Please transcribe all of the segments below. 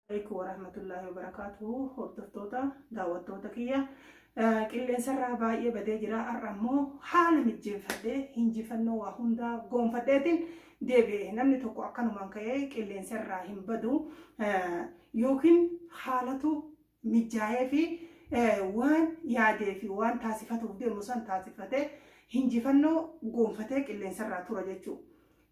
عليكم ورحمة الله وبركاته. هردفتوتا دعوتوتا كيا قلن سرا باية بدي جرا أرمو حال متجين فدي هنجي فنو وهندا قوم فديتين ديبي نمني توقع كانوا منكاي قلن سرا هم بدو يوكن حالتو متجاية في وان يادي في وان تاسفتو بدي مسان تاسفته هنجي فنو قوم فدي قلن سرا تورجتشو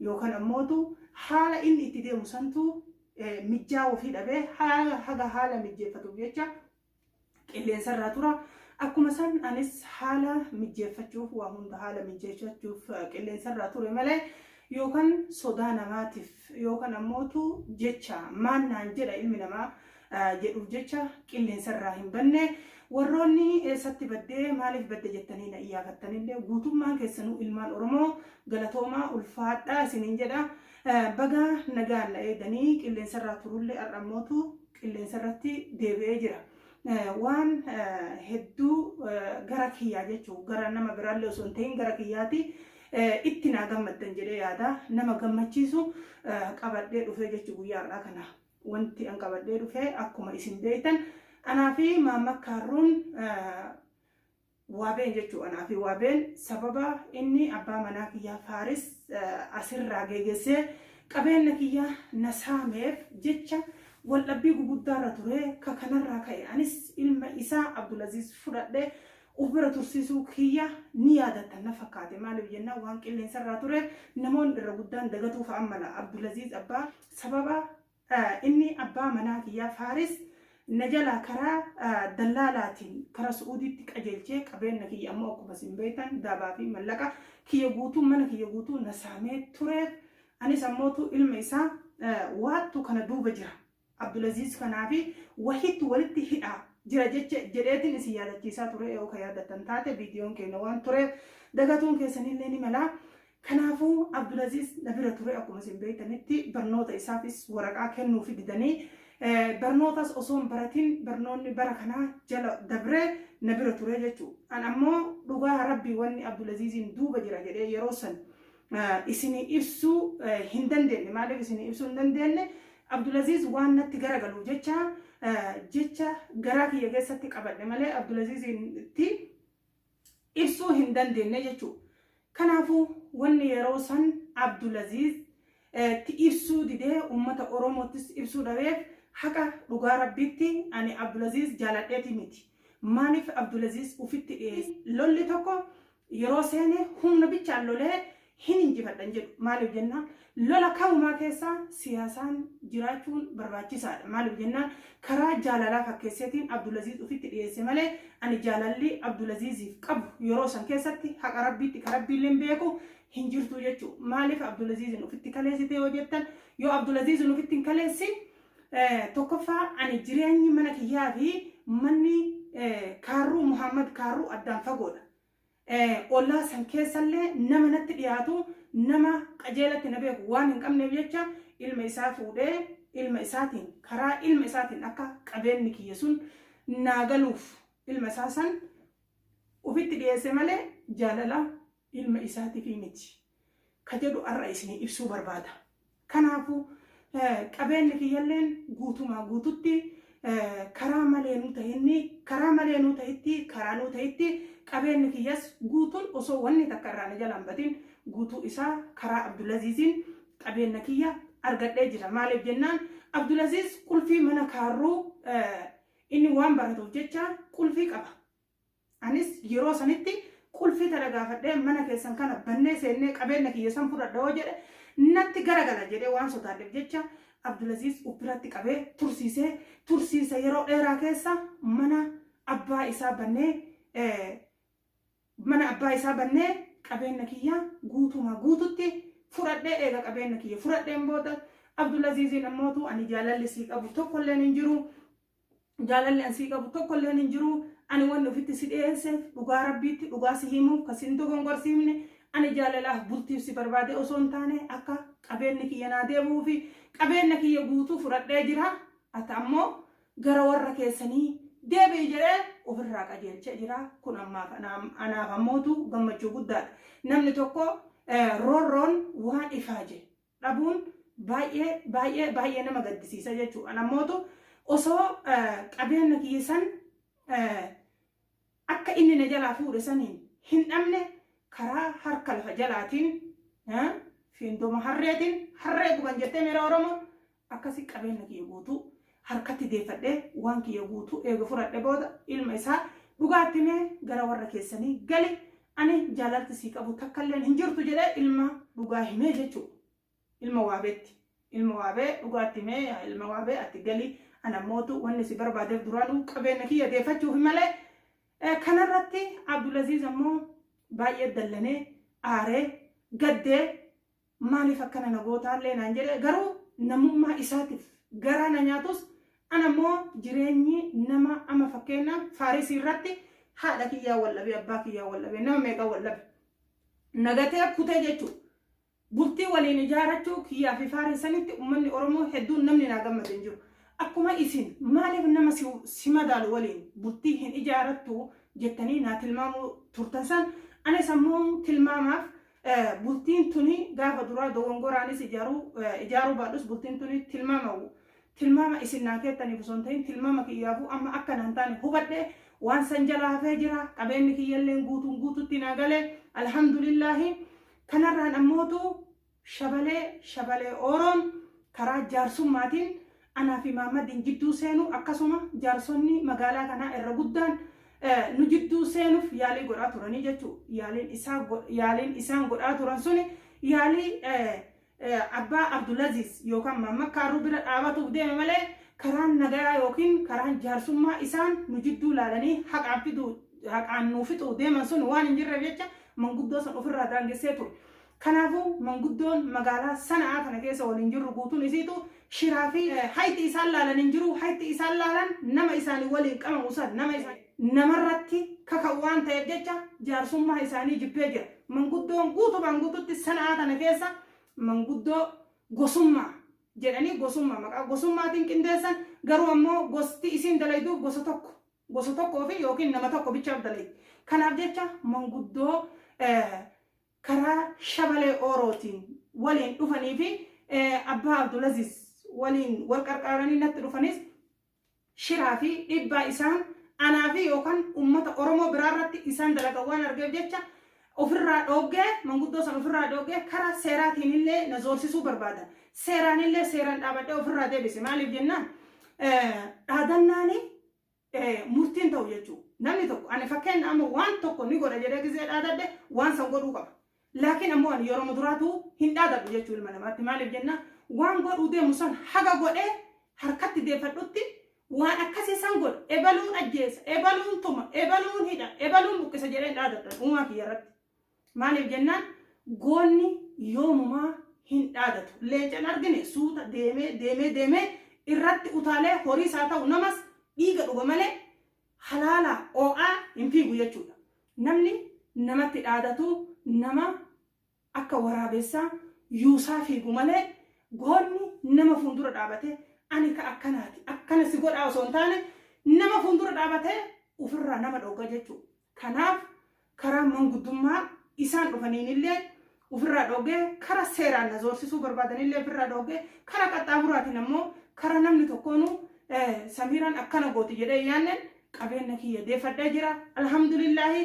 يوكن أموتو حالة إن اتدي مسانتو مجاو في دبه حاجة حالة مجيفتو بيجا اللي سر ترى أكو مثلا أنس حالة مجيفتشوف وهم ده حالة مجيفتشوف اللي سر ترى ملأ يوكن صدانا ماتف يوكن أموتو جتشا ما نانجر علمنا ما جرو جتشا اللي سرهم بني وروني ست بدي مالف بدي جتنين إياه فتنين ده قطب ما كسنو إلمان أرمو غلطوما الفات سنين جدا بقى نجان لأيدني اللي سرّت رولي الرموتو اللي سرّتي دبيجرا وان هدو غرقيا جتشو غرا نما برالو سنتين غرقياتي اتنا غمت تنجري هذا نما غمتشيسو قبضي رفع جتشو يارا كنا وانتي ان قبضي رفع أكما اسم بيتن أنا في ماما كارون وابين جتشو أنا في وابين سببا إني أبا مناكيا فارس أسر راجيجسي قبين نكيا نسامف جتشا والأبي قبضارة ترى ككنر راكي أنس إلما إساء عبد العزيز فرد وبرا ترسيسو كيا نيادة نفقات مالو جنة وانك اللي سر ترى نمون الرجودان دقتو فعملا عبد العزيز أبا سببا إني أبا مناكيا فارس نجلا كرا دلالاتين كرا سعودي تكأجلتي قبل نكيا أموكو بس بيتان دابا في ملكا كي يقوتو من كي يقوتو نسامي ترى أنا سموتو الميسا واتو كان دوبا جرا عبد العزيز كنافي وحيد ولدت هدا جرا جريتي نسيالة كيسا ترى أو كيادة تنتاتي فيديون كينوان ترى دقاتون كيسانين ليني ملا كنافو عبد العزيز نبيرا ترى أكو مسين بيتان نتي برنوتا إسافيس ورقا كنو في دداني برنوتاس أصوم براتين برنوني بركنا جل دبره نبيرا ترى جتو أنا أمو لغا ربي واني عبد العزيز دوبا جرا جري يروسن إسني إبسو هندندن مالك إسني إبسو هندندن عبد العزيز وانا تجرا قالوا جتة جراك يجلس تقبل ماله عبد العزيز تي إبسو هندندن نجتو كنافو واني يروسن عبد العزيز تي إبسو دده أمة أورومو تس إبسو دويف حكا لغا ربيتي أنا عبد العزيز جالتي ميتي مانف عبد العزيز وفيت لولي تكو يروسينه هم نبي تشالوله هنيجي فتنجد مالو جنة لولا كوما كيسا سياسان جراتون برباچي ساد مالو جنة كرا جالالا فكيسيتين عبد العزيز وفيت ماله أنا جالالي عبد العزيز قب يروسن كيساتي حق ربيتي كربي لمبيكو هنجرتو جتشو مالف عبد العزيز وفيت كاليسيتي وجبتن يو عبد العزيز وفيت كاليسي توقفا عن جرياني منك يابي مني كارو محمد كارو أدام فقودا والله سنكسله نما نترياتو نما قجلة نبيه وان كم نبيتشا المسافة وده المساتين كرا المساتين أكا قبل نكيسون ناقلوف المساسن وفي ترياسة ماله جاللا المساتي في متي كجدو الرئيسني إبسو بربادا كنافو قبل نكيالين قوتو ما قوتوتي كرا مالينو تهيتي كرانو تهيتي قبل نكياس قوتون أصو وني تكرر نجلان بدين قوتو إسا كرا عبد العزيز قبل نكيا أرجع لجرا مالك جنان عبد العزيز كل في منا كارو إني وان برضو جتة كل في كبا أنيس يروس نتي كل في ترى فده منا كيسان كان بني سنة قبل نكيا سامفورا دوجر نتي غرغلا جري وان سوتار جتة عبد العزيز وبراتي قبل ترسيسة يرو إيرا كيسا منا أبا إسا بني من أبا يسابني قبل نكيا قوتو ما قوتوتي فرد إيجا قبل نكيا فرد إمبودا عبد العزيز نموتو أني جالل سيك أبو توكل لنجرو جالل أنسيك أبو توكل لنجرو أنا وانو في تسيد إنسف لغا ربيت لغا سيهمو كسنتو غنغر سيمني أنا جالل بلتي سيبربادي أصون تاني أكا قبل نكيا ناديبو في قبل نكيا قوتو فرد إجرها أتأمو غراور ركيساني deebii jedhee ofirraa qajeelchee jira kun ammaaf anaaf ammootu gammachuu guddaadha namni tokko roorroon waan ifaaje dhabuun baay'ee nama gaddisiisa jechuudha. Namoota osoo qabeenya kiyya san akka inni na jalaa fuudhe saniin hin dhabne karaa harka lafa jalaatiin fiindoma harreetiin harree guban jettee meera Oromoo akkasi qabeenya kiyya guutuu harkatti deeffadhee waan kiyya guutuu eega fudhadhe booda ilma isaa dhugaatti mee gara warra keessanii gali ani jaalalti sii qabu takkalleen hin jirtu jedhee ilma dhugaa himee jechuudha. Ilma waabee dhugaatti mee ilma waabee ati gali ana mootu wanni si barbaadeef duraanuu qabeenya kiyya deeffachuuf malee kanarratti Abdulaziz ammoo baay'ee dallanee aaree gaddee maaliif akkana nagootaallee naan jedhee garuu namummaa isaatiif garaa na nyaatus ana ammoo jireenyi nama ama fakkeenyaaf Faarisii irratti haadha kiyyaa wallabe abbaa kiyyaa wallabe nama meeqa wallabe nagatee kutee jechuudha. Bultii waliin ijaarachuu kiyyaa fi Faarisanitti uummanni Oromoo hedduun namni naa gammade hin jiru. Akkuma isin maaliif nama si madaalu waliin bultii hin ijaarattu jettanii naa tilmaamuu turtan san anis ammoo tilmaamaaf bultiin tuni gaafa duraa dogongoraanis ijaaruu baadhus bultiin tuni tilmaama isin naa keettaniif osoo hin ta'in tilmaama kiyyaafuu amma akka naan taane hubadhee waan san jalaa hafee jira qabeenyi kiyyalleen guututti naa galee alhamdulillaahi kanarraan ammootu shabalee Oroon karaa jaarsummaatiin anaa fi Maammadin jidduu seenu akkasuma jaarsonni magaalaa kanaa irra guddaan nu jidduu seenuuf yaalii godhaa turanii jechuudha. Yaaliin isaan godhaa turan suni yaalii abbaa Abdulaziz yookaan Maamma Kaaruu bira dhaabatuuf deeme malee karaan nagayaa yookiin karaan jaarsummaa isaan nu jidduu laalanii haqaan nuu fixuu deeman sun waan hin jirreef jecha manguddoo san ofirraa daangessee ture. Kanaafuu manguddoon magaalaa sanaa kana keessa waliin jirru guutuun isiitu shiraa fi hayti isaan laalan hin jiru. Hayti isaan laalan nama isaanii waliin qabamu san namarratti kaka'u waan ta'eef jecha jaarsummaa isaanii jibbee jira. Manguddoon guututti sanaa kana keessa manguddoo gosummaa jedhanii maqaa gosummaatiin qindeessan garuu ammoo gosti isiin dalayduuf gosa tokkoo fi yookiin nama tokko bichaaf dalaydu. Kanaaf jecha manguddoo karaa shabalee Orootiin waliin dhufanii fi abbaa Abdulaziz waliin wal qarqaaranii natti dhufanis shiraa fi dhibbaa isaan anaa fi yookaan uummata Oromoo biraarratti isaan dalagan waan argeef jecha ofirraa dhoggee manguddoo san ofirraa dhoggee karaa seeraatiin illee na zoorsisuu barbaadan. Seeraan dhaabadhee ofirraa deebise maaliif jennaan dhaadannaani murtiin ta'u jechuudha. Namni tokko ani fakkeenya amma waan tokko ni godha jedhee gisee dhaadadhe waan san godhuu qaba. Laakiin ammoo ani yeroo duraatu hin dhaadadhu jechuudha ilma namaatti maaliif jennaan waan godhuu deemu san haga godhee harkatti deeffadhutti waan akkasii san godha ebaluun ajjeesa ebaluun tuma ebaluun hidha ebaluun buqqisa jedhee dhaadadha uumaa kiyyarratti. Maaliif jennaan goonni yoomumaa hin dhaadatu. Leencaan argine suuta deemee irratti utaalee horiis haa ta'u namas dhiiga dhuga malee halaala oo'aa hin fiigu jechuudha. Namni namatti dhaadatu nama akka waraabessaa yuusaa fiigu malee goonni nama fuuldura dhaabatee ani ka akkanaati akkana si godhaa osoo hin taane nama fuuldura dhaabatee ofirraa nama dhooga jechuudha. Kanaaf karaa manguddummaa isaan dhufaniin illee ofirraa dhoogee karaa seeraan na zoorsisuu barbaadan illee ofirraa dhoogee karaa qaxxaamuraatiin ammoo karaa namni tokkoonuu Samiiraan akkana gooti jedhee yaanneen qabeenya kiyya deeffadhee jira. Alhamdulillaahi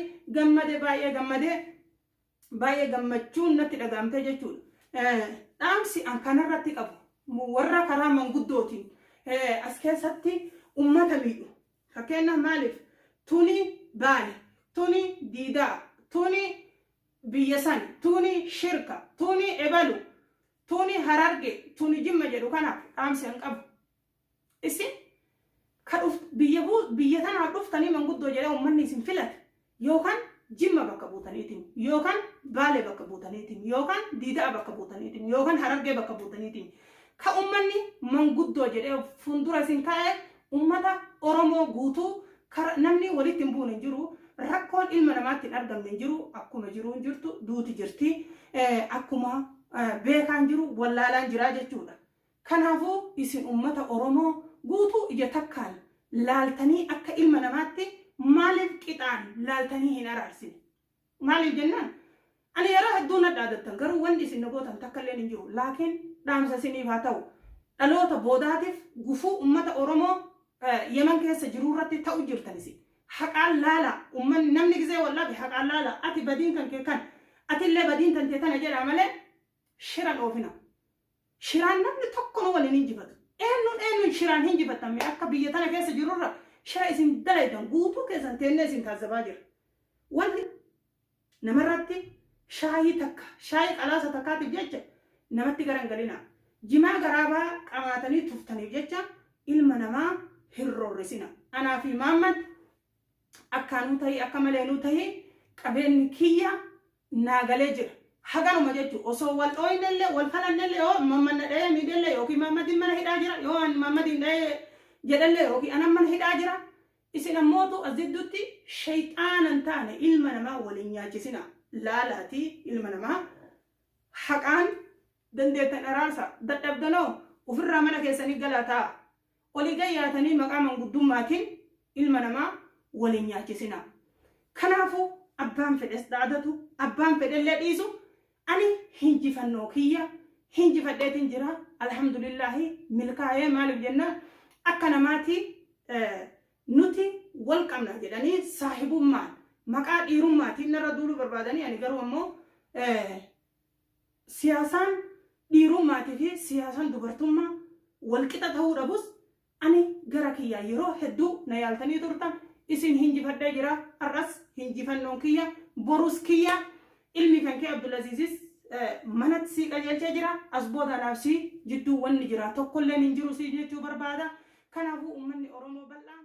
baay'ee gammachuun natti dhagaamtee jechuudha. Dhaamsi an kanarratti qabu warra karaa manguddootiin as keessatti uummata miidhu. Fakkeenyaaf maaliif tuni baali, tuni diidaa, tuni biyya sani, tuni shirka, tuni ebalu, tuni hararge, tuni jimma jedhu kanaaf dhaamsi an qabu. Isin biyya tanaaf dhuftanii manguddoo jedhee uummanni isin filate yookaan jimma bakka buutaniitiin yookaan baalee bakka buutaniitiin yookaan diidaa bakka buutaniitiin yookaan harargee bakka buutaniitiin ka uummanni manguddoo jedhee fuuldura isin kaa'e uummata Oromoo guutuu namni walitti hin buune hin jiru. Rakkoon ilma namaatti hin argamne hin jiru. Akkuma jiru hin jirtu duuti jirti. Akkuma beekaan jiru wallaalaan jira jechuudha. Kanaafuu isin uummata Oromoo guutuu ija takkaan laaltanii akka ilma namaatti maaliif qixaan laaltanii hin araarsine? Maaliif jennaan ani yeroo hedduu na dhaadattan garuu wanti isin nagootan takkallee hin jiru. Laakiin dhaamsa isiniif haa ta'u dhaloota boodaatiif gufuu uummata Oromoo yeman keessa jiru irratti ta'u jirtanisi haqaan laala umman namni gizee wallahi haqaan laala ati badiin kan kee kan ati illee badiin tan tana jedha malee shiran oofina shiran namni tokko no waliin injifatu eenyuun shiraan hinjifatame akka biyya tana keessa jirurra shira isin dalaydan guutuu keessan teennee isin taasifaa jira wanni namarratti shaayii qalaasa takkaatiif jecha namatti garangalina jimaa garaabaa qabaatanii tuftaniif jecha ilma namaa hirroorrisina anaa fi maamman akkaanuu ta'ii akka maleenuu ta'ii qabeenyi kiyya naagalee jira haganuma jechuun osoo wal dhooynellee wal falannellee yoo mammanna dhahee miidhellee yookiin mammadin mana hidhaa jira yoo an mammadin dhahee jedhallee yookiin anan mana hidhaa jira isin ammootu as jidduutti shayxaanan taane ilma namaa waliin nyaachisina laalaatii ilma namaa haqaan dandeettan araarsa dadhabdanoo ofirraa mana keessanii galaataa olii gayyaatanii maqaa manguddummaatiin ilma namaa waliin nyaachisina kanaafuu abbaan fedhes dhaadatu abbaan fedhellee dhiisu ani hinjifannoo kiyya hinjifadheetiin jira alhamdulillahi milkaa'ee maaliif jennaan akka namaati nuti wal qabna jedhanii saahibummaan maqaa dhiirummaatiin narra duuluu barbaadanii ani garuu ammoo siyaasaan dhiirummaatii fi siyaasaan dubartummaa walqixa ta'uu dhabus ani gara kiyyaa yeroo hedduu na yaaltanii turtan isin hinjifadhee jira arras hinjifannoon kiyya borus kiyya ilmi kan kee Abdulazizis manatti si qajeelchee jira as boodaanaaf si jidduu wanni jira tokkolleen hin jiru si jechuu barbaada kanaafuu ummanni Oromoo bal'aa